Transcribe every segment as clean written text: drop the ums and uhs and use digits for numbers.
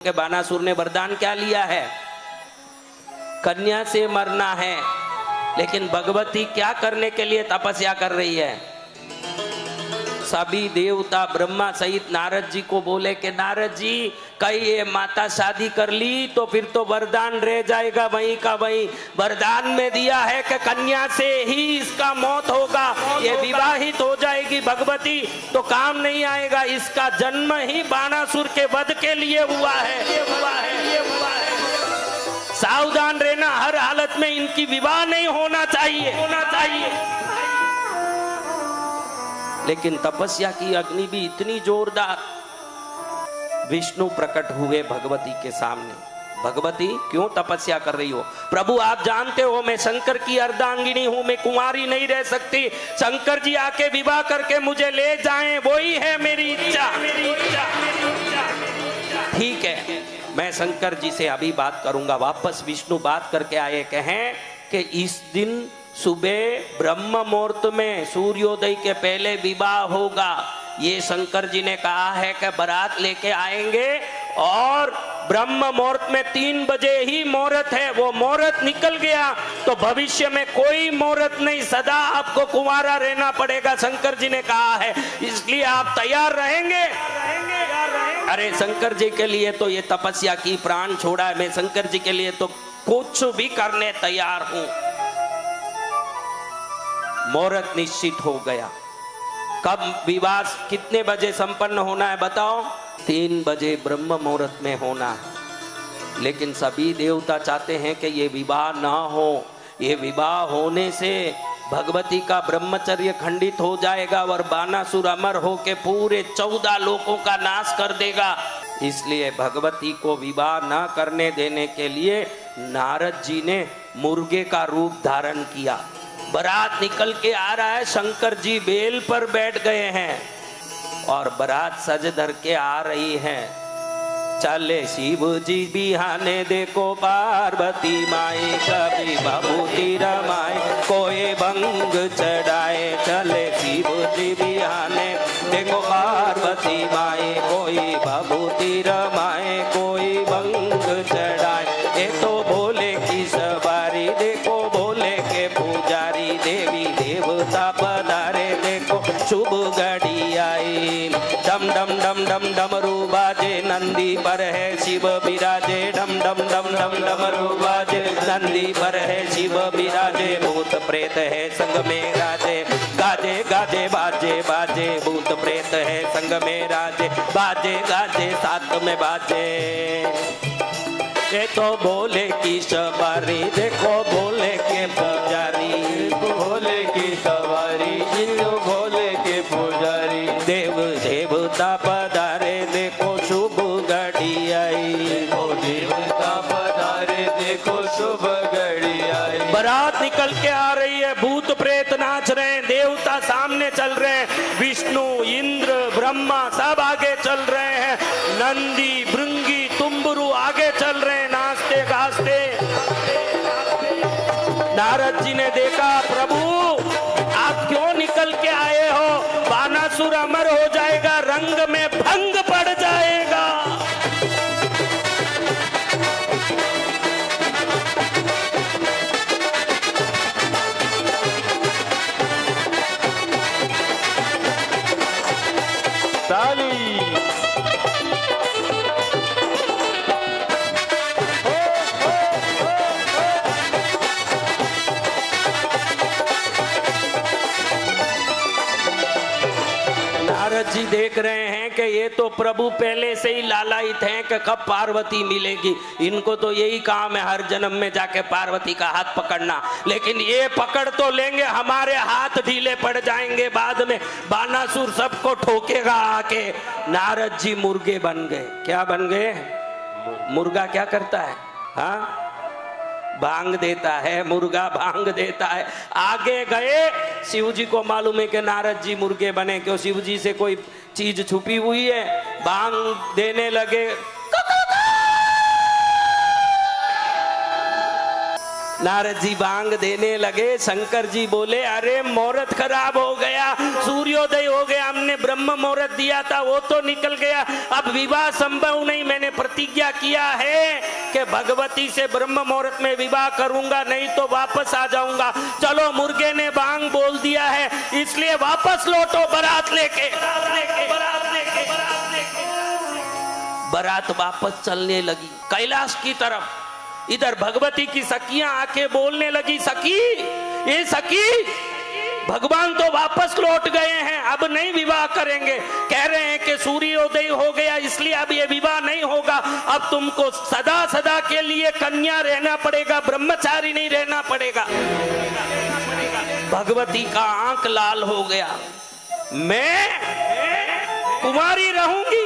कि बानासुर ने वरदान क्या लिया है? कन्या से मरना है। लेकिन भगवती क्या करने के लिए तपस्या कर रही है? सभी देवता ब्रह्मा सहित नारद जी को बोले कि नारद जी, कहीं ये माता शादी कर ली तो फिर तो वरदान रह जाएगा वहीं का वहीं। वरदान में दिया है कि कन्या से ही इसका मौत होगा, ये विवाहित हो जाएगी भगवती तो काम नहीं आएगा। इसका जन्म ही बानासुर के वध के लिए हुआ है। सावधान रहना, हर हालत में इनकी विवाह नहीं होना चाहिए। लेकिन तपस्या की अग्नि भी इतनी जोरदार। विष्णु प्रकट हुए भगवती के सामने। भगवती क्यों तपस्या कर रही हो? प्रभु आप जानते हो मैं शंकर की अर्धांगिनी हूं, मैं कुंवारी नहीं रह सकती। शंकर जी आके विवाह करके मुझे ले जाएं, वही है मेरी इच्छा। ठीक है, मैं शंकर जी से अभी बात करूंगा। वापस विष्णु बात करके आए, कहें कि इस दिन सुबह ब्रह्म मुहूर्त में सूर्योदय के पहले विवाह होगा। ये शंकर जी ने कहा है कि बारात लेके आएंगे और ब्रह्म मुहूर्त में 3 बजे ही मुहूर्त है। वो मुहूर्त निकल गया तो भविष्य में कोई मुहूर्त नहीं, सदा आपको कुंवारा रहना पड़ेगा, शंकर जी ने कहा है। इसलिए आप तैयार रहेंगे? अरे शंकर जी के लिए तो ये तपस्या की, प्राण छोड़ा है, मैं शंकर जी के लिए तो कुछ भी करने तैयार हूं। मुहूर्त निश्चित हो गया। कब विवाह कितने बजे संपन्न होना है बताओ? 3 बजे ब्रह्म मुहूर्त में होना है। लेकिन सभी देवता चाहते हैं कि ये विवाह ना हो। ये विवाह होने से भगवती का ब्रह्मचर्य खंडित हो जाएगा और बानासुर अमर होके पूरे 14 लोकों का नाश कर देगा। इसलिए भगवती को विवाह न करने देने के लिए नारद जी ने मुर्गे का रूप धारण किया। बारात निकल के आ रहा है, शंकर जी बेल पर बैठ गए हैं और बारात सज धर के आ रही है। चले शिव जी बिहाने देखो पार्वती माई, कभी भभूति रमाए कोई भंग चढ़ाए। चले शिव जी बिहाने देखो पार्वती माई, कोई भभूति रमाए कोई भंग चढ़ाए। ये तो भोले की सवारी, देखो भोले के पुजारी, देवी देवता पधारे देखो शुभ घड़ी आई। डम डम डम डम डमरू बाजे, नंदी पर है शिव बिराजे। डम डम डम डम डमरू बाजे, नंदी पर है शिव बिराजे। भूत प्रेत है संग में राजे, गाजे गाजे बाजे बाजे। भूत प्रेत है संग में राजे, बाजे गाजे साथ में बाजे। ये तो भोले की सवारी, देखो भोले के पुजारी, भोले की सवारी, भोले के पुजारी। देव देवता पधारे देखो शुभ घड़ी आई। देवता पधारे देखो शुभ घड़ी आई। बारात निकल के आ रही है, भूत प्रेत नाच रहे हैं, देवता सामने चल रहे हैं, विष्णु इंद्र ब्रह्मा सब आगे चल रहे हैं, नंदी भृंगी तुम्बरू आगे चल रहे हैं नाचते गाजते। नारद जी ने देखा, प्रभु आप क्यों निकल के आए हो? बानासुर अमर हो जाएगा, रंग में भंग पड़ जाएगा। ताली नारद जी देख रहे हैं कि ये तो प्रभु पहले से ही लालायित हैं कि कब पार्वती मिलेगी। इनको तो यही काम है हर जन्म में जाके पार्वती का हाथ पकड़ना। लेकिन ये पकड़ तो लेंगे, हमारे हाथ ढीले पड़ जाएंगे बाद में। बानासुर सबको ठोकेगा आके। नारद जी मुर्गे बन गए। क्या बन गए? मुर्गा क्या करता है? हाँ, भांग देता है। मुर्गा भांग देता है। आगे गए, शिव जी को मालूम है कि नारद जी मुर्गे बने, क्यों शिव जी से कोई चीज छुपी हुई है। भांग देने लगे। नारद जी बांग देने लगे। शंकर जी बोले अरे मुहूर्त खराब हो गया, सूर्योदय हो गया, हमने ब्रह्म मुहूर्त दिया था वो तो निकल गया, अब विवाह संभव नहीं। मैंने प्रतिज्ञा किया है कि भगवती से ब्रह्म मुहूर्त में विवाह करूंगा, नहीं तो वापस आ जाऊंगा। चलो मुर्गे ने बांग बोल दिया है, इसलिए वापस लौटो बारात लेके। बारात वापस चलने लगी कैलाश की तरफ। इधर भगवती की सखियां आके बोलने लगी, सखी ये सखी भगवान तो वापस लौट गए हैं, अब नहीं विवाह करेंगे। कह रहे हैं कि सूर्योदय हो गया इसलिए अब ये विवाह नहीं होगा, अब तुमको सदा सदा के लिए कन्या रहना पड़ेगा, ब्रह्मचारी नहीं रहना पड़ेगा। भगवती का आंख लाल हो गया, मैं कुमारी रहूंगी।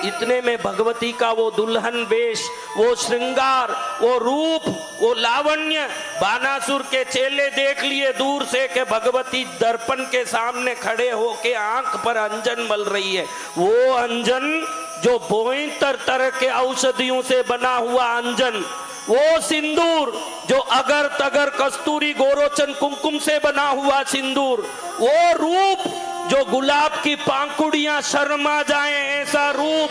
इतने में भगवती का वो दुल्हन वेश, वो श्रृंगार, वो रूप, वो लावण्य बानासुर के चेले देख लिए दूर से कि भगवती दर्पण के सामने खड़े होके आंख पर अंजन मल रही है। वो अंजन जो 72 तरह के औषधियों से बना हुआ अंजन, वो सिंदूर जो अगर तगर कस्तूरी गोरोचन कुमकुम से बना हुआ सिंदूर, वो रूप जो गुलाब की पांखुड़ियां शर्मा जाए ऐसा रूप,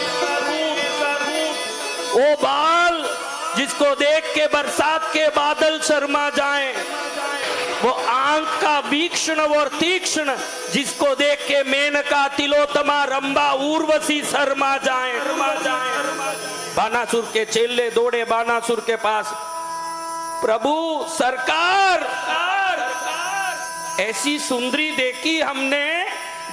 वो बाल जिसको देख के बरसात के बादल शर्मा जाए, वो आंख का वीक्षण और तीक्ष्ण जिसको देख के मेनका तिलोत्तमा रंभा उर्वशी शर्मा जाए। बानासुर के चेले दौड़े बानासुर के पास, प्रभु सरकार ऐसी सुंदरी देखी हमने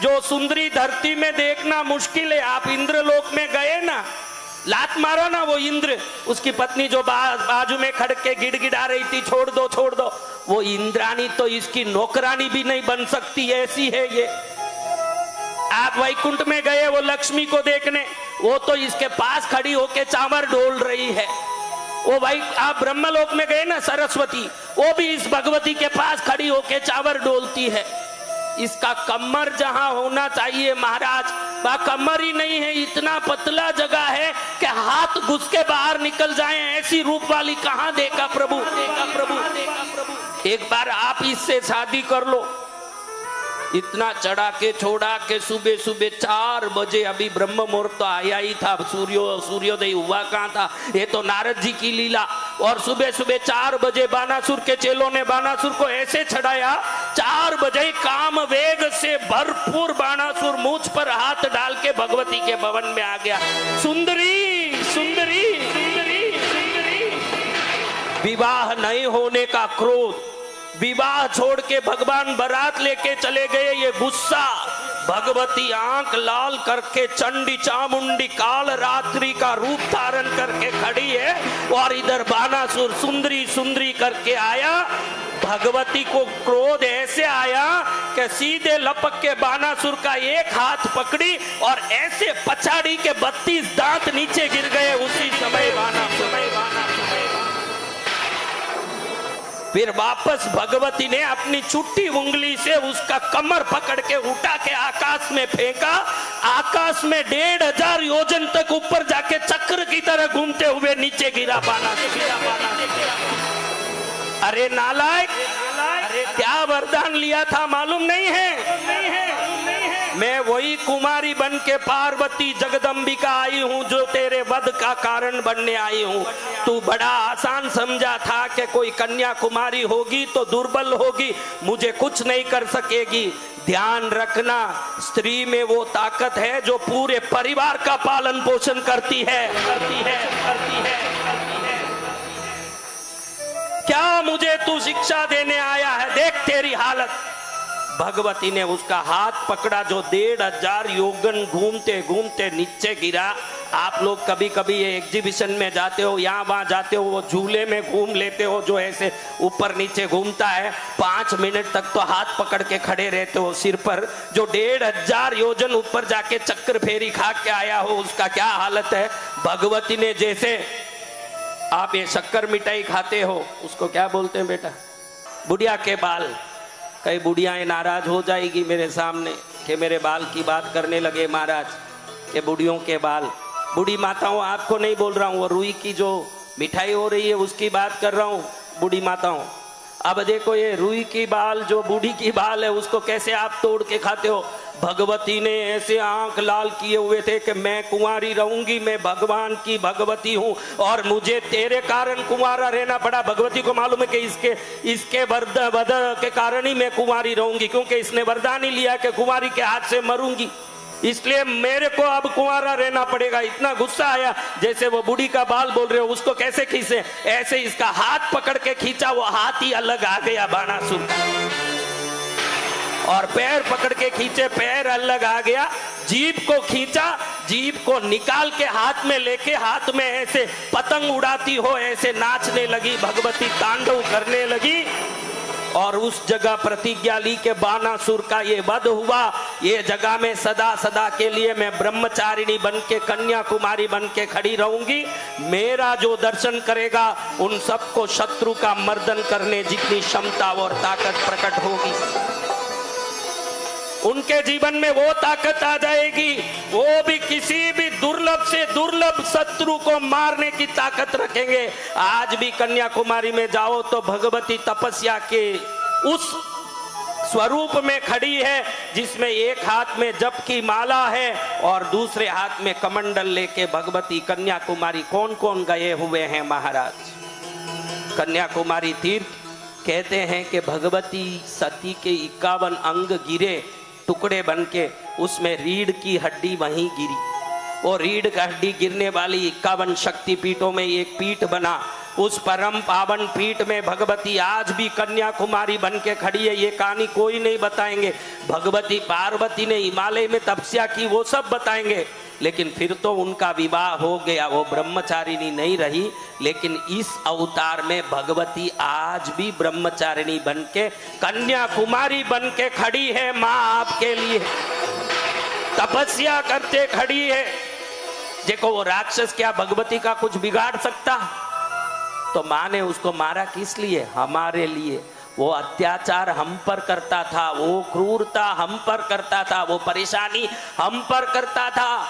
जो सुंदरी धरती में देखना मुश्किल है। आप इंद्रलोक में गए ना, लात मारो ना, वो इंद्र उसकी पत्नी जो बाजू में खड़ के गिड़गिड़ा रही थी, छोड़ दो छोड़ दो, वो इंद्राणी तो इसकी नौकरानी भी नहीं बन सकती, ऐसी है ये। आप वैकुंठ में गए वो लक्ष्मी को देखने, वो तो इसके पास खड़ी होके चावर डोल रही है। वो भाई आप ब्रह्मलोक में गए ना सरस्वती, वो भी इस भगवती के पास खड़ी होके चावर डोलती है। इसका कमर जहां होना चाहिए महाराज, वह कमर ही नहीं है, इतना पतला जगह है कि हाथ घुस के बाहर निकल जाए, ऐसी रूप वाली कहां देखा प्रभु। एक बार आप इससे शादी कर लो। इतना चढ़ा के छोड़ा के सुबह सुबह 4 बजे, अभी ब्रह्म मुहूर्त तो आया ही था, सूर्योदय हुआ कहाँ था, ये तो नारद जी की लीला। और सुबह सुबह 4 बजे बानासुर के चेलों ने बानासुर को ऐसे चढ़ाया, 4 बजे काम वेग से भरपूर बानासुर मूंछ पर हाथ डाल के भगवती के भवन में आ गया। सुंदरी सुंदरी सुंदरी सुंदरी। विवाह नहीं होने का क्रोध, विवाह छोड़ के भगवान बारात लेके चले गए, ये गुस्सा। भगवती आंख लाल करके चंडी चामुंडी काल रात्रि का रूप धारण करके खड़ी है, और इधर बानासुर सुंदरी सुंदरी करके आया। भगवती को क्रोध ऐसे आया कि सीधे लपक के बानासुर का एक हाथ पकड़ी और ऐसे पछाड़ी के 32 दांत नीचे गिर गए। उसी समय फिर वापस भगवती ने अपनी छुट्टी उंगली से उसका कमर पकड़ के उठा के आकाश में फेंका। आकाश में 1500 योजन तक ऊपर जाके चक्र की तरह घूमते हुए नीचे गिरा बानासुर। अरे नालायक, अरे क्या वरदान लिया था मालूम नहीं है? मैं वही कुमारी बन के पार्वती जगदम्बिका आई हूँ जो तेरे वध का कारण बनने आई हूँ। तू बड़ा आसान समझा था कि कोई कन्या कुमारी होगी तो दुर्बल होगी, मुझे कुछ नहीं कर सकेगी। ध्यान रखना, स्त्री में वो ताकत है जो पूरे परिवार का पालन पोषण करती है। क्या मुझे तू शिक्षा देने आया है? देख तेरी हालत। भगवती ने उसका हाथ पकड़ा जो 1500 योगन घूमते घूमते नीचे गिरा। आप लोग कभी कभी ये एग्जीबिशन में जाते हो, यहाँ वहां जाते हो, वो झूले में घूम लेते हो जो ऐसे ऊपर नीचे घूमता है, 5 मिनट तक तो हाथ पकड़ के खड़े रहते हो सिर पर। जो 1500 योजन ऊपर जाके चक्कर फेरी खा के आया हो, उसका क्या हालत है। भगवती ने जैसे आप ये शक्कर मिठाई खाते हो, उसको क्या बोलते हैं बेटा? बुढ़िया के बाल। कई बुढ़ियाएं नाराज हो जाएगी मेरे सामने कि मेरे बाल की बात करने लगे महाराज, कि बुढ़ियों के बाल। बूढ़ी माताओं आपको नहीं बोल रहा हूँ, वो रुई की जो मिठाई हो रही है उसकी बात कर रहा हूँ। बूढ़ी माताओं, अब देखो ये रुई की बाल, जो बूढ़ी की बाल है, उसको कैसे आप तोड़ के खाते हो। भगवती ने ऐसे आंख लाल किए हुए थे कि मैं कुंवारी रहूंगी, मैं भगवान की भगवती हूं और मुझे तेरे कारण कुंवारा रहना पड़ा। भगवती को मालूम है कि इसके वध के कारण ही मैं कुंवारी रहूंगी, क्योंकि इसने वरदान ही लिया कि कुंवारी के हाथ से मरूंगी, इसलिए मेरे को अब कुंवारा रहना पड़ेगा। इतना गुस्सा आया, जैसे वो बूढ़ी का बाल बोल रहे हो उसको कैसे खींचे, ऐसे इसका हाथ पकड़ के खींचा, वो हाथ ही अलग आ गया बाणासुर का, और पैर पकड़ के खींचे, पैर अलग आ गया। जीभ को खींचा, जीभ को निकाल के हाथ में लेके, हाथ में ऐसे पतंग उड़ाती हो ऐसे नाचने लगी भगवती, तांडव करने लगी। और उस जगह प्रतिज्ञा ली के बाणासुर का ये वध हुआ, ये जगह में सदा सदा के लिए मैं ब्रह्मचारिणी बन के, कन्याकुमारी बन के खड़ी रहूंगी। मेरा जो दर्शन करेगा उन सबको शत्रु का मर्दन करने जितनी क्षमता और ताकत प्रकट होगी, उनके जीवन में वो ताकत आ जाएगी, वो भी किसी भी दुर्लभ से दुर्लभ शत्रु को मारने की ताकत रखेंगे। आज भी कन्याकुमारी में जाओ तो भगवती तपस्या के उस स्वरूप में खड़ी है, जिसमें एक हाथ में जप की माला है और दूसरे हाथ में कमंडल लेके भगवती कन्याकुमारी। कौन कौन गए हुए हैं महाराज कन्याकुमारी तीर्थ? कहते हैं कि भगवती सती के 51 अंग गिरे टुकड़े बन के, उसमें रीढ़ की हड्डी वहीं गिरी। वो रीढ़ की हड्डी गिरने वाली 51 शक्ति पीठों में एक पीठ बना। उस परम पावन पीठ में भगवती आज भी कन्याकुमारी बन के खड़ी है। ये कहानी कोई नहीं बताएंगे, भगवती पार्वती ने हिमालय में तपस्या की वो सब बताएंगे, लेकिन फिर तो उनका विवाह हो गया, वो ब्रह्मचारिणी नहीं रही। लेकिन इस अवतार में भगवती आज भी ब्रह्मचारिणी बन के, कन्याकुमारी बन के खड़ी है। माँ आपके लिए तपस्या करते खड़ी है। देखो वो राक्षस क्या भगवती का कुछ बिगाड़ सकता? तो माँ ने उसको मारा किस लिए? हमारे लिए। वो अत्याचार हम पर करता था, वो क्रूरता हम पर करता था, वो परेशानी हम पर करता था।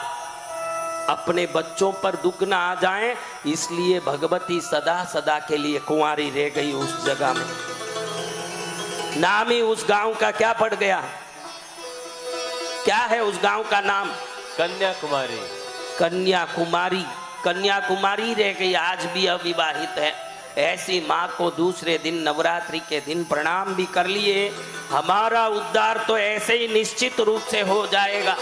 अपने बच्चों पर दुख ना आ जाए, इसलिए भगवती सदा सदा के लिए कुंवारी रह गई उस जगह में। नाम ही उस गांव का क्या पड़ गया? क्या है उस गांव का नाम? कन्याकुमारी। कन्याकुमारी। कन्याकुमारी रह गई, आज भी अविवाहित है। ऐसी माँ को दूसरे दिन नवरात्रि के दिन प्रणाम भी कर लिए। हमारा उद्धार तो ऐसे ही निश्चित रूप से हो जाएगा।